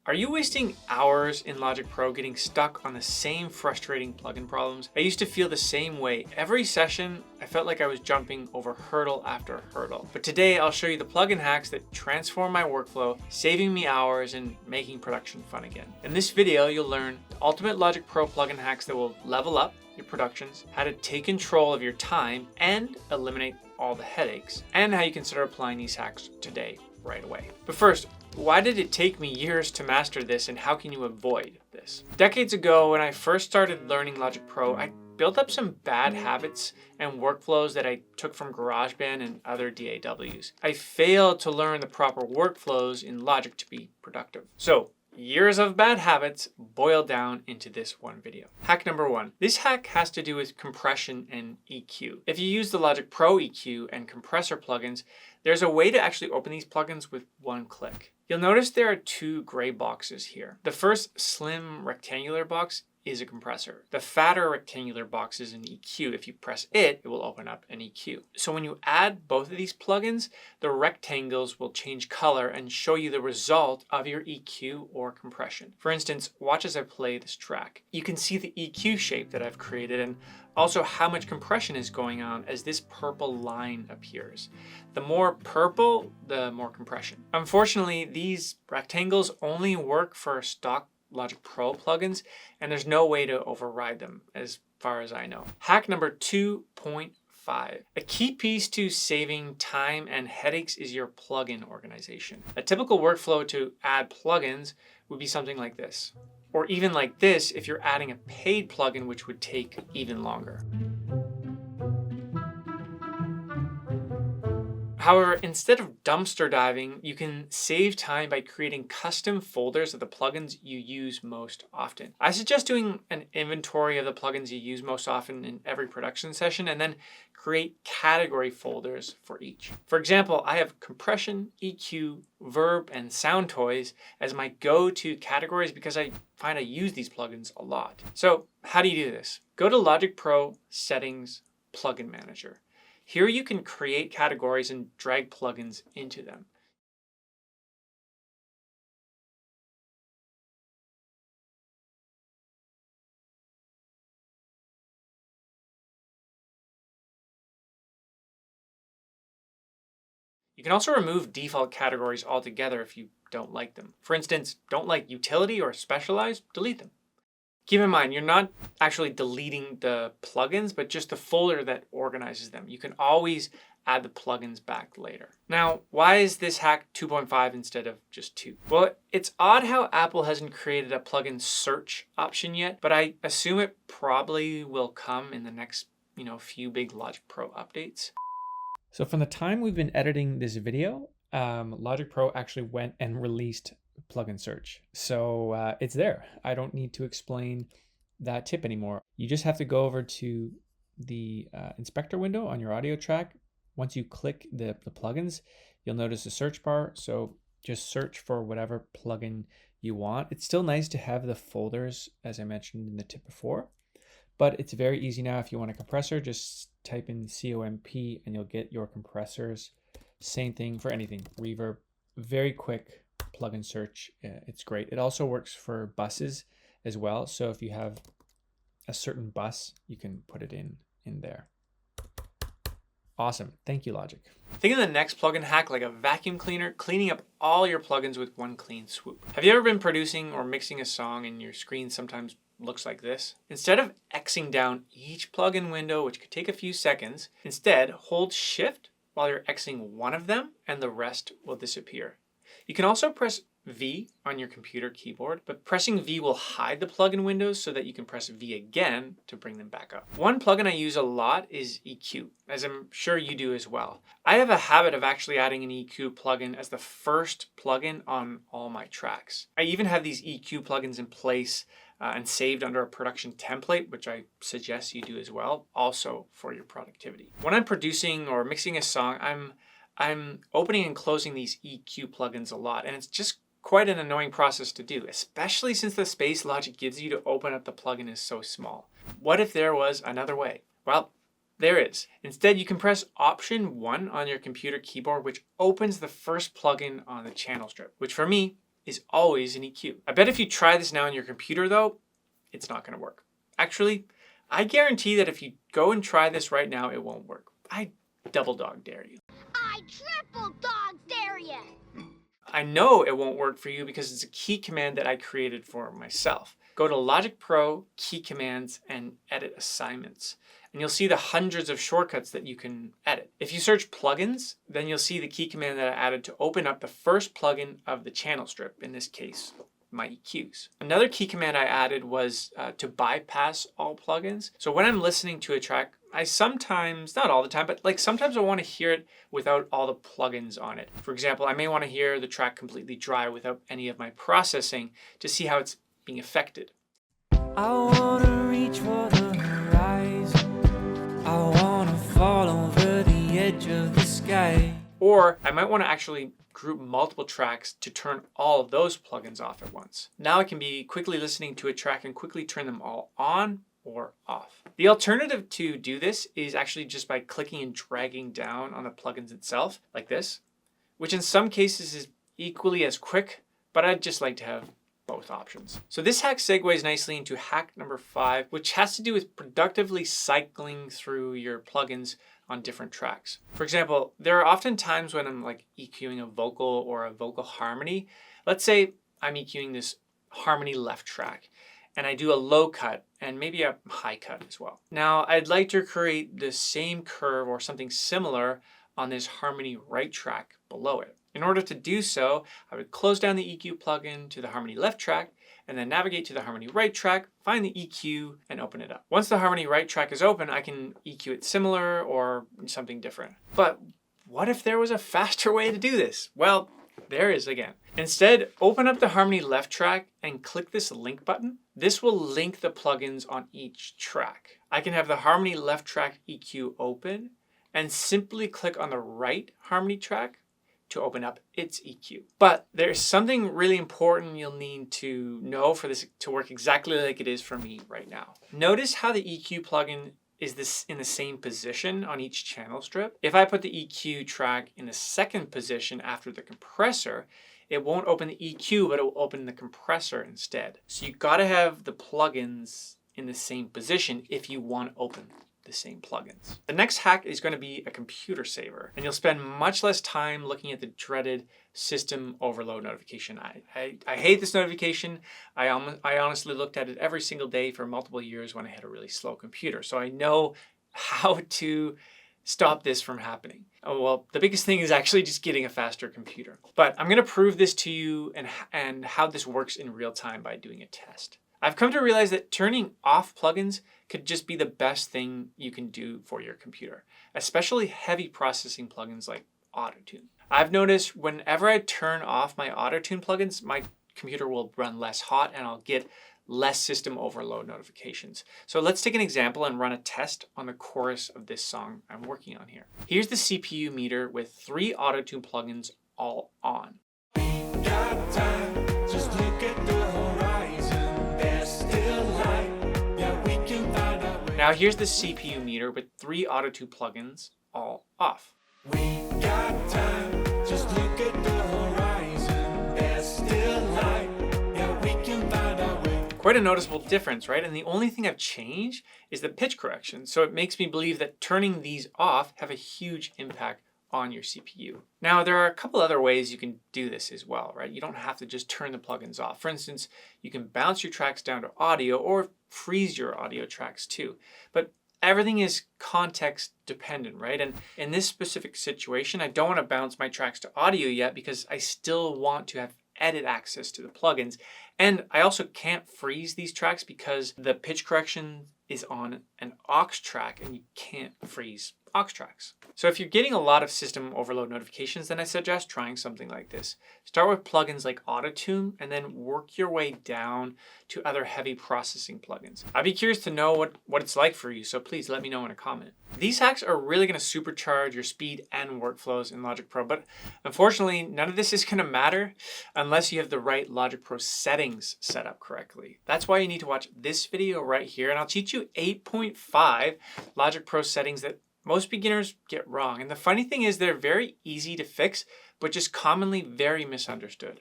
Are you wasting hours in Logic Pro getting stuck on the same frustrating plugin problems? I used to feel the same way. Every session, I felt like I was jumping over hurdle after hurdle. But today, I'll show you the plugin hacks that transform my workflow, saving me hours and making production fun again. In this video, you'll learn the ultimate Logic Pro plugin hacks that will level up your productions, how to take control of your time and eliminate all the headaches, and how you can start applying these hacks today, right away. But first, why did it take me years to master this, and how can you avoid this? Decades ago, when I first started learning Logic Pro, I built up some bad habits and workflows that I took from GarageBand and other DAWs. I failed to learn the proper workflows in Logic to be productive. So, years of bad habits boiled down into this one video. Hack number one. This hack has to do with compression and EQ. If you use the Logic Pro EQ and compressor plugins, there's a way to actually open these plugins with one click. You'll notice there are two gray boxes here. The first slim rectangular box is a compressor. The fatter rectangular box is an EQ. If you press it, it will open up an EQ. So when you add both of these plugins, the rectangles will change color and show you the result of your EQ or compression. For instance, watch as I play this track. You can see the EQ shape that I've created and also how much compression is going on as this purple line appears. The more purple, the more compression. Unfortunately, these rectangles only work for stock Logic Pro plugins, and there's no way to override them as far as I know. Hack number 2.5. A key piece to saving time and headaches is your plugin organization. A typical workflow to add plugins would be something like this, or even like this if you're adding a paid plugin, which would take even longer. However, instead of dumpster diving, you can save time by creating custom folders of the plugins you use most often. I suggest doing an inventory of the plugins you use most often in every production session and then create category folders for each. For example, I have compression, EQ, verb, and sound toys as my go-to categories because I find I use these plugins a lot. So how do you do this? Go to Logic Pro Settings, Plugin Manager. Here you can create categories and drag plugins into them. You can also remove default categories altogether if you don't like them. For instance, don't like utility or specialized, delete them. Keep in mind, you're not actually deleting the plugins, but just the folder that organizes them. You can always add the plugins back later. Now, why is this hack 2.5 instead of just 2? Well, it's odd how Apple hasn't created a plugin search option yet, but I assume it probably will come in the next, few big Logic Pro updates. So from the time we've been editing this video, Logic Pro actually went and released plugin search. So it's there. I don't need to explain that tip anymore. You just have to go over to the inspector window on your audio track. Once you click the plugins, you'll notice a search bar. So just search for whatever plugin you want. It's still nice to have the folders, as I mentioned in the tip before, but it's very easy now. If you want a compressor, just type in COMP and you'll get your compressors. Same thing for anything, reverb, very quick plugin search. It's great. It also works for buses as well. So if you have a certain bus, you can put it in there. Awesome. Thank you, Logic. Think of the next plugin hack like a vacuum cleaner, cleaning up all your plugins with one clean swoop. Have you ever been producing or mixing a song and your screen sometimes looks like this? Instead of Xing down each plugin window, which could take a few seconds, instead hold Shift while you're Xing one of them and the rest will disappear. You can also press V on your computer keyboard, but pressing V will hide the plugin windows so that you can press V again to bring them back up. One plugin I use a lot is EQ, as I'm sure you do as well. I have a habit of actually adding an EQ plugin as the first plugin on all my tracks. I even have these EQ plugins in place and saved under a production template, which I suggest you do as well, also for your productivity. When I'm producing or mixing a song, I'm opening and closing these EQ plugins a lot, and it's just quite an annoying process to do, especially since the space Logic gives you to open up the plugin is so small. What if there was another way? Well, there is. Instead, you can press Option 1 on your computer keyboard, which opens the first plugin on the channel strip, which for me is always an EQ. I bet if you try this now on your computer though, it's not gonna work. Actually, I guarantee that if you go and try this right now, it won't work. I double dog dare you. I triple dog dare you! I know it won't work for you because it's a key command that I created for myself. Go to Logic Pro, Key Commands, and Edit Assignments. And you'll see the hundreds of shortcuts that you can edit. If you search plugins, then you'll see the key command that I added to open up the first plugin of the channel strip, in this case, my EQs. Another key command I added was to bypass all plugins. So when I'm listening to a track, I sometimes, not all the time, but like sometimes I want to hear it without all the plugins on it. For example, I may want to hear the track completely dry without any of my processing to see how it's being affected. I wanna reach for the horizon. I wanna fall over the edge of the sky. Or I might want to actually group multiple tracks to turn all of those plugins off at once. Now I can be quickly listening to a track and quickly turn them all on or off. The alternative to do this is actually just by clicking and dragging down on the plugins itself, like this, which in some cases is equally as quick, but I'd just like to have both options. So this hack segues nicely into hack number 5, which has to do with productively cycling through your plugins on different tracks. For example, there are often times when I'm like EQing a vocal or a vocal harmony. Let's say I'm EQing this harmony left track and I do a low cut and maybe a high cut as well. Now I'd like to create the same curve or something similar on this harmony right track below it. In order to do so, I would close down the EQ plugin to the harmony left track and then navigate to the harmony right track, find the EQ and open it up. Once the harmony right track is open, I can EQ it similar or something different. But what if there was a faster way to do this? Well, there is again. Instead, open up the harmony left track and click this link button. This will link the plugins on each track. I can have the harmony left track EQ open and simply click on the right harmony track to open up its EQ. But there's something really important you'll need to know for this to work exactly like it is for me right now. Notice how the EQ plugin is this in the same position on each channel strip. If I put the EQ track in the second position after the compressor, it won't open the EQ, but it will open the compressor instead. So you gotta have the plugins in the same position if you want to open the same plugins. The next hack is going to be a computer saver, and you'll spend much less time looking at the dreaded system overload notification. I hate this notification. I honestly looked at it every single day for multiple years when I had a really slow computer, so I know how to stop this from happening. Oh, well, the biggest thing is actually just getting a faster computer. But I'm going to prove this to you and how this works in real time by doing a test. I've come to realize that turning off plugins could just be the best thing you can do for your computer, especially heavy processing plugins like Auto-Tune. I've noticed whenever I turn off my Auto-Tune plugins, my computer will run less hot and I'll get less system overload notifications. So let's take an example and run a test on the chorus of this song I'm working on here. Here's the CPU meter with 3 Auto-Tune plugins all on. Got time, just look at the horizon. There's still light. Yeah, we can find our way. Now here's the CPU meter with 3 Auto-Tune plugins all off. We got time, just look at the horizon. There's still light. Yeah, we can find our way. Quite a noticeable difference, right? And the only thing I've changed is the pitch correction. So it makes me believe that turning these off have a huge impact on your CPU. Now, there are a couple other ways you can do this as well, right? You don't have to just turn the plugins off. For instance, you can bounce your tracks down to audio or freeze your audio tracks too. But everything is context dependent, right? And in this specific situation, I don't want to bounce my tracks to audio yet because I still want to have edit access to the plugins. And I also can't freeze these tracks because the pitch correction is on an aux track and you can't freeze aux tracks. So if you're getting a lot of system overload notifications, then I suggest trying something like this. Start with plugins like Auto-Tune and then work your way down to other heavy processing plugins. I'd be curious to know what it's like for you, so please let me know in a comment. These hacks are really going to supercharge your speed and workflows in Logic Pro, but unfortunately, none of this is going to matter unless you have the right Logic Pro settings set up correctly. That's why you need to watch this video right here, and I'll teach you 8.5 Logic Pro settings that most beginners get wrong. And the funny thing is they're very easy to fix, but just commonly very misunderstood.